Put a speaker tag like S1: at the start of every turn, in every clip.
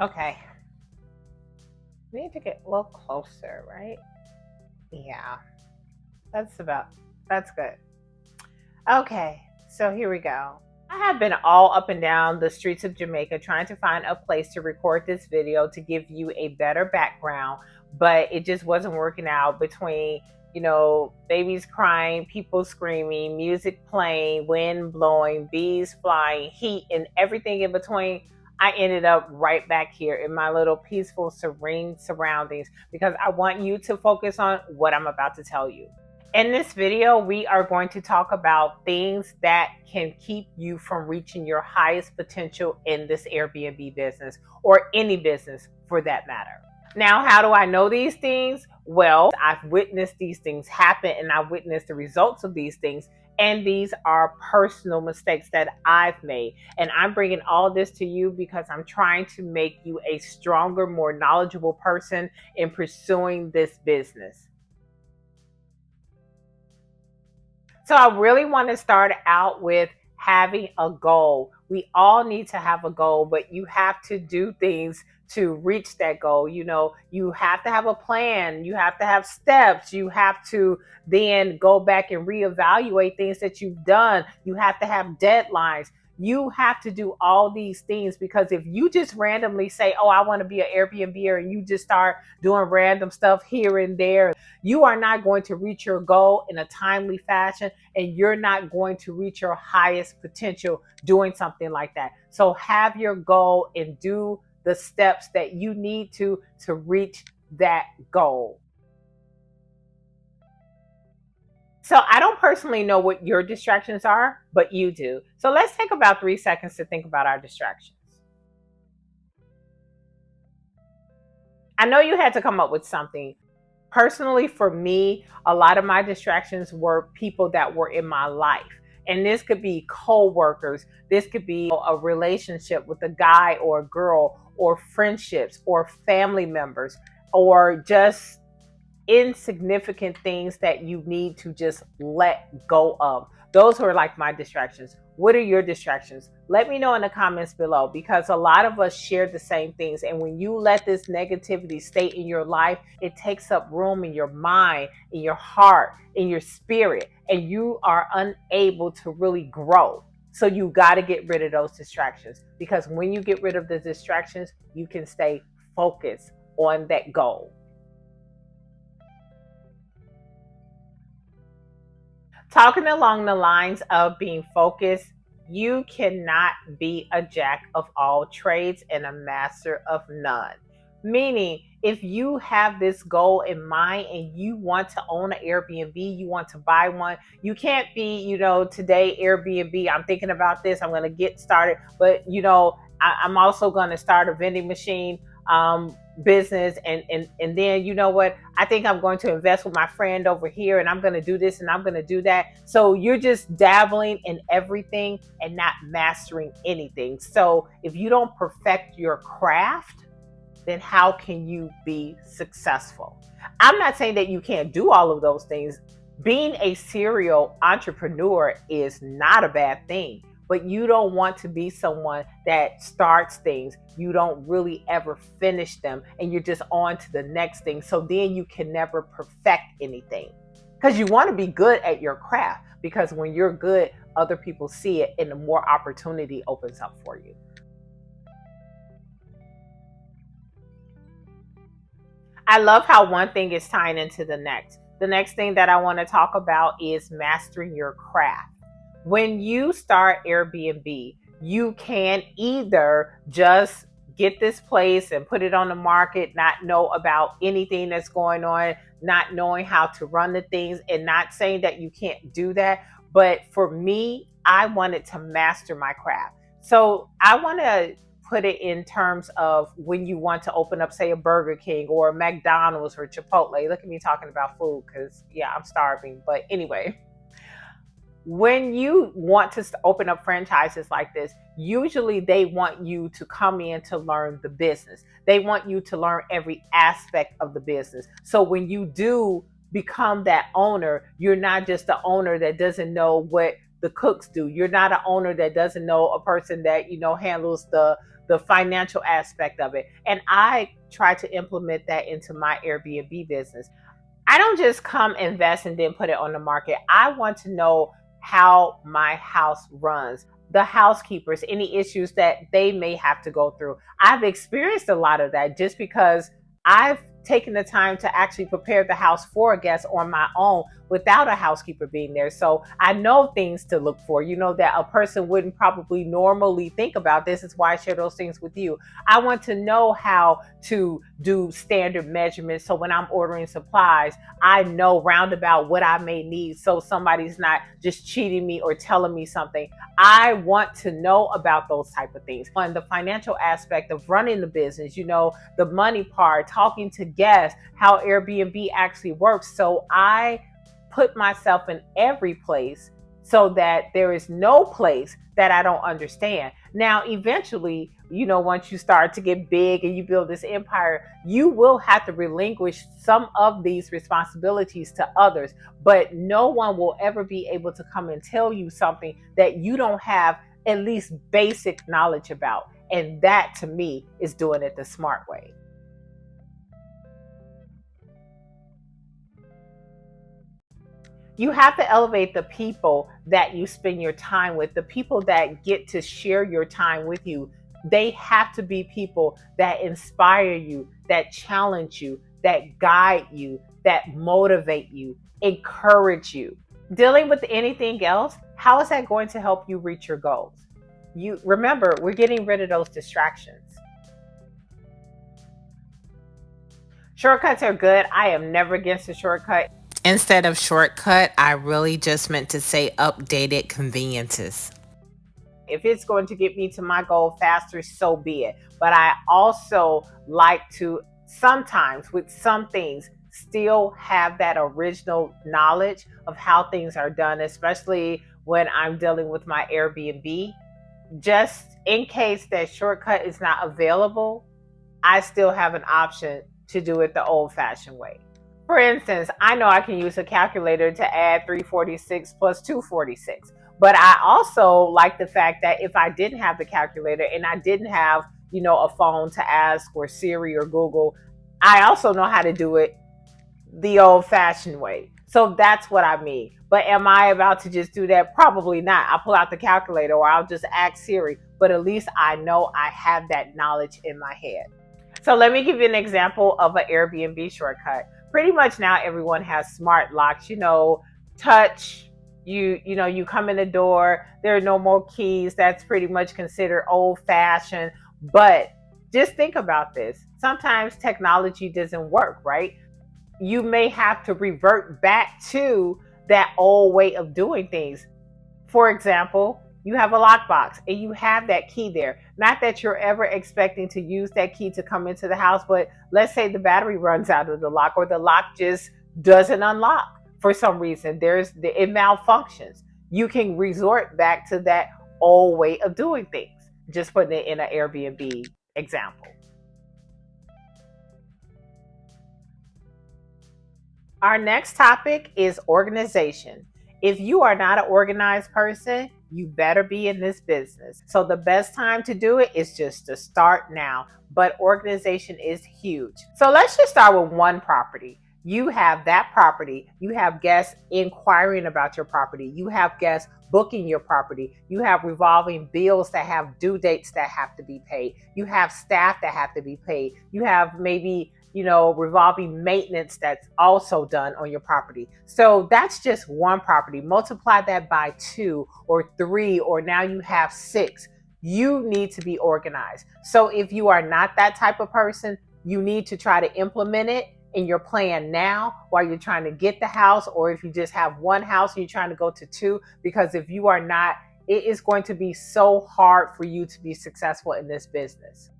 S1: Okay. We need to get a little closer, right? Yeah. That's about that's good. Okay. So here we go. I have been all up and down the streets of Jamaica trying to find a place to record this video to give you a better background, but it just wasn't working out between, babies crying, people screaming, music playing, wind blowing, bees flying, heat, and everything in between. I ended up right back here in my little peaceful, serene surroundings because I want you to focus on what I'm about to tell you. In this video, we are going to talk about things that can keep you from reaching your highest potential in this Airbnb business or any business for that matter. Now, how do I know these things? Well, I've witnessed these things happen and I've witnessed the results of these things. And these are personal mistakes that I've made. And I'm bringing all this to you because I'm trying to make you a stronger, more knowledgeable person in pursuing this business. So I really want to start out with having a goal. We all need to have a goal, but you have to do things to reach that goal. You have to have a plan, you have to have steps, you have to then go back and reevaluate things that you've done. You have to have deadlines. You have to do all these things because if you just randomly say, "Oh, I want to be an Airbnb," and you just start doing random stuff here and there, you are not going to reach your goal in a timely fashion and you're not going to reach your highest potential doing something like that. So have your goal and do the steps that you need to reach that goal. So I don't personally know what your distractions are, but you do. So let's take about 3 seconds to think about our distractions. I know you had to come up with something. Personally, for me, a lot of my distractions were people that were in my life. And this could be co-workers, this could be a relationship with a guy or a girl, or friendships, or family members, or just insignificant things that you need to just let go of. Those are like my distractions. What are your distractions? Let me know in the comments below because a lot of us share the same things. And when you let this negativity stay in your life, it takes up room in your mind, in your heart, in your spirit, and you are unable to really grow. So you got to get rid of those distractions because when you get rid of the distractions, you can stay focused on that goal. Talking along the lines of being focused, you cannot be a jack of all trades and a master of none. Meaning, if you have this goal in mind and you want to own an Airbnb, you want to buy one, you can't be, today Airbnb, I'm thinking about this, I'm going to get started, but, I'm also going to start a vending machine business and then you know what, I think I'm going to invest with my friend over here and I'm going to do this and I'm going to do that. So you're just dabbling in everything and not mastering anything. So if you don't perfect your craft, then how can you be successful? I'm not saying that you can't do all of those things. Being a serial entrepreneur is not a bad thing, but you don't want to be someone that starts things, you don't really ever finish them, and you're just on to the next thing. So then you can never perfect anything because you want to be good at your craft, because when you're good, other people see it and the more opportunity opens up for you. I love how one thing is tying into the next. The next thing that I want to talk about is mastering your craft. When you start Airbnb, you can either just get this place and put it on the market, not know about anything that's going on, not knowing how to run the things, and not saying that you can't do that. But for me, I wanted to master my craft. So I want to put it in terms of when you want to open up, say, a Burger King or a McDonald's or Chipotle. Look at me talking about food because, yeah, I'm starving. But anyway, when you want to open up franchises like this, usually they want you to come in to learn the business. They want you to learn every aspect of the business. So when you do become that owner, you're not just the owner that doesn't know what the cooks do. You're not an owner that doesn't know a person that, handles the financial aspect of it. And I try to implement that into my Airbnb business. I don't just come invest and then put it on the market. I want to know how my house runs, the housekeepers, any issues that they may have to go through. I've experienced a lot of that just because I've taken the time to actually prepare the house for a guest on my own without a housekeeper being there. So I know things to look for, that a person wouldn't probably normally think about. This is why I share those things with you. I want to know how to do standard measurements. So when I'm ordering supplies, I know roundabout what I may need. So somebody's not just cheating me or telling me something. I want to know about those type of things. On the financial aspect of running the business, the money part, talking to guests, how Airbnb actually works. So I put myself in every place so that there is no place that I don't understand. Now, eventually, once you start to get big and you build this empire, you will have to relinquish some of these responsibilities to others, but no one will ever be able to come and tell you something that you don't have at least basic knowledge about. And that to me is doing it the smart way. You have to elevate the people that you spend your time with, the people that get to share your time with you. They have to be people that inspire you, that challenge you, that guide you, that motivate you, encourage you. Dealing with anything else, how is that going to help you reach your goals? You remember, we're getting rid of those distractions. Shortcuts are good. I am never against a shortcut. Instead of shortcut, I really just meant to say updated conveniences. If it's going to get me to my goal faster, so be it. But I also like to sometimes, with some things, still have that original knowledge of how things are done, especially when I'm dealing with my Airbnb. Just in case that shortcut is not available, I still have an option to do it the old fashioned way. For instance, I know I can use a calculator to add 346 plus 246. But I also like the fact that if I didn't have the calculator and I didn't have, a phone to ask or Siri or Google, I also know how to do it the old fashioned way. So that's what I mean. But am I about to just do that? Probably not. I'll pull out the calculator or I'll just ask Siri. But at least I know I have that knowledge in my head. So let me give you an example of an Airbnb shortcut. Pretty much now everyone has smart locks, touch, you come in the door, there are no more keys. That's pretty much considered old fashioned. But just think about this. Sometimes technology doesn't work, right? You may have to revert back to that old way of doing things. For example, you have a lockbox and you have that key there. Not that you're ever expecting to use that key to come into the house, but let's say the battery runs out of the lock or the lock just doesn't unlock for some reason. It malfunctions. You can resort back to that old way of doing things. Just putting it in an Airbnb example. Our next topic is organization. If you are not an organized person, you better be in this business. So the best time to do it is just to start now. But organization is huge. So let's just start with one property. You have that property. You have guests inquiring about your property. You have guests booking your property. You have revolving bills that have due dates that have to be paid. You have staff that have to be paid. You have maybe revolving maintenance that's also done on your property. So that's just one property. Multiply that by 2 or 3, or now you have 6. You need to be organized. So if you are not that type of person, you need to try to implement it in your plan now while you're trying to get the house, or if you just have one house and you're trying to go to 2, because if you are not, it is going to be so hard for you to be successful in this business.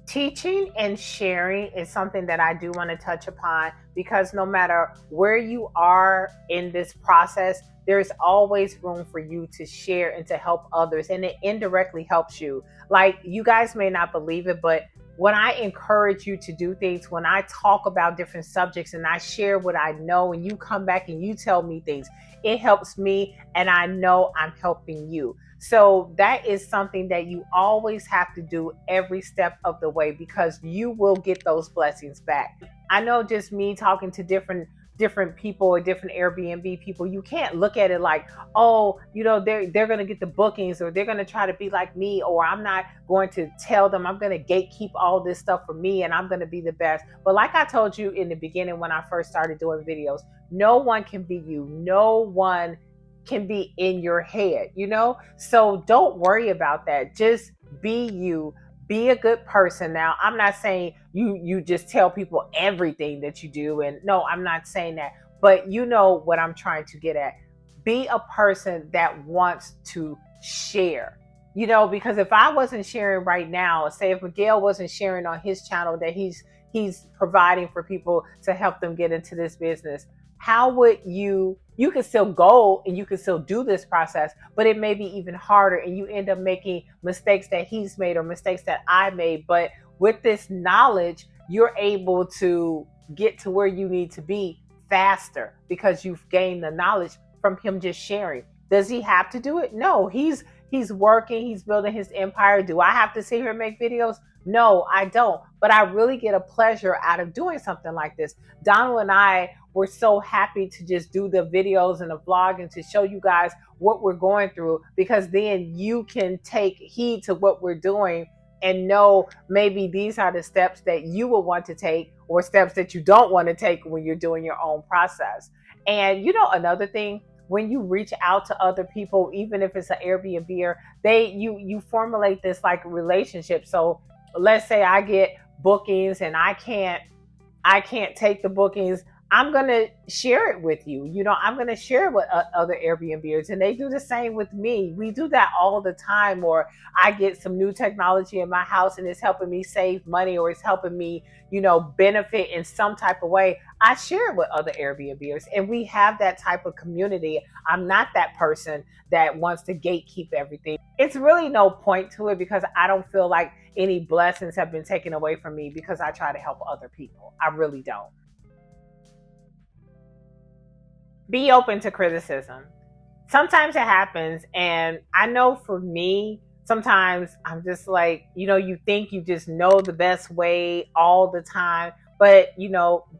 S1: Teaching and sharing is something that I do want to touch upon, because no matter where you are in this process, there's always room for you to share and to help others, and it indirectly helps you. Like, you guys may not believe it, but when I encourage you to do things, when I talk about different subjects and I share what I know and you come back and you tell me things, it helps me and I know I'm helping you. So that is something that you always have to do every step of the way because you will get those blessings back. I know just me talking to different people or different Airbnb people, you can't look at it like, oh, they're going to get the bookings or they're going to try to be like me, or I'm not going to tell them, I'm going to gatekeep all this stuff for me and I'm going to be the best. But like I told you in the beginning when I first started doing videos, no one can be you. No one can be in your head. So don't worry about that. Just be you. Be a good person. Now, I'm not saying you just tell people everything that you do, and no, I'm not saying that. But you know what I'm trying to get at. Be a person that wants to share. Because if I wasn't sharing right now, say if Miguel wasn't sharing on his channel that he's providing for people to help them get into this business, how would you can still go and you can still do this process, but it may be even harder and you end up making mistakes that he's made or mistakes that I made. But with this knowledge, you're able to get to where you need to be faster because you've gained the knowledge from him just sharing. Does he have to do it? No, he's working, he's building his empire. Do I have to sit here and make videos? No, I don't. But I really get a pleasure out of doing something like this. Donald and I were so happy to just do the videos and the vlog and to show you guys what we're going through, because then you can take heed to what we're doing and know maybe these are the steps that you will want to take or steps that you don't want to take when you're doing your own process. And another thing, when you reach out to other people, even if it's an Airbnb, you formulate this like relationship. So let's say I get bookings and I can't take the bookings. I'm going to share it with you. I'm going to share it with other Airbnbers, and they do the same with me. We do that all the time. Or I get some new technology in my house and it's helping me save money, or it's helping me, benefit in some type of way. I share it with other Airbnbers, and we have that type of community. I'm not that person that wants to gatekeep everything. It's really no point to it because I don't feel like any blessings have been taken away from me because I try to help other people. I really don't. Be open to criticism. Sometimes it happens, and I know for me, sometimes I'm just like, you think you just know the best way all the time, but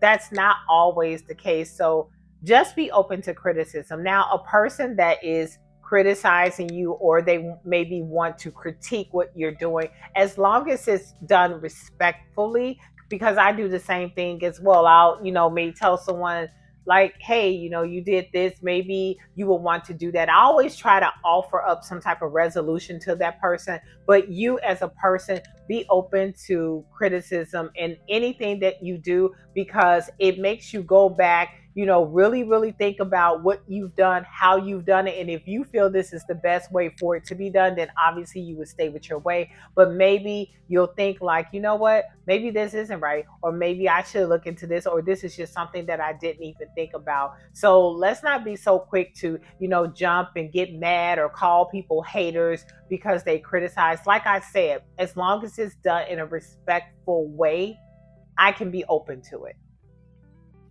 S1: that's not always the case. So just be open to criticism. Now, a person that is criticizing you, or they maybe want to critique what you're doing, as long as it's done respectfully, because I do the same thing as well. I'll, may tell someone like, hey, you did this, maybe you will want to do that. I always try to offer up some type of resolution to that person. But you as a person, be open to criticism in anything that you do, because it makes you go back, really, really think about what you've done, how you've done it. And if you feel this is the best way for it to be done, then obviously you would stay with your way. But maybe you'll think like, you know what, maybe this isn't right, or maybe I should look into this, or this is just something that I didn't even think about. So let's not be so quick to, jump and get mad or call people haters because they criticize. Like I said, as long as it's done in a respectful way, I can be open to it.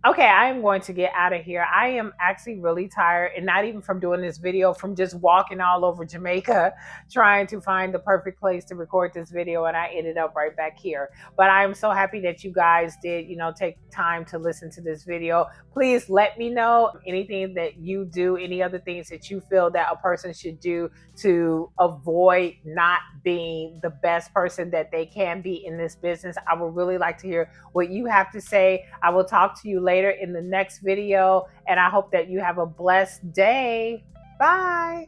S1: Okay, I am going to get out of here. I am actually really tired, and not even from doing this video, from just walking all over Jamaica trying to find the perfect place to record this video, and I ended up right back here. But I am so happy that you guys did, take time to listen to this video. Please let me know anything that you do, any other things that you feel that a person should do to avoid not being the best person that they can be in this business. I would really like to hear what you have to say. I will talk to you later in the next video, and I hope that you have a blessed day. Bye.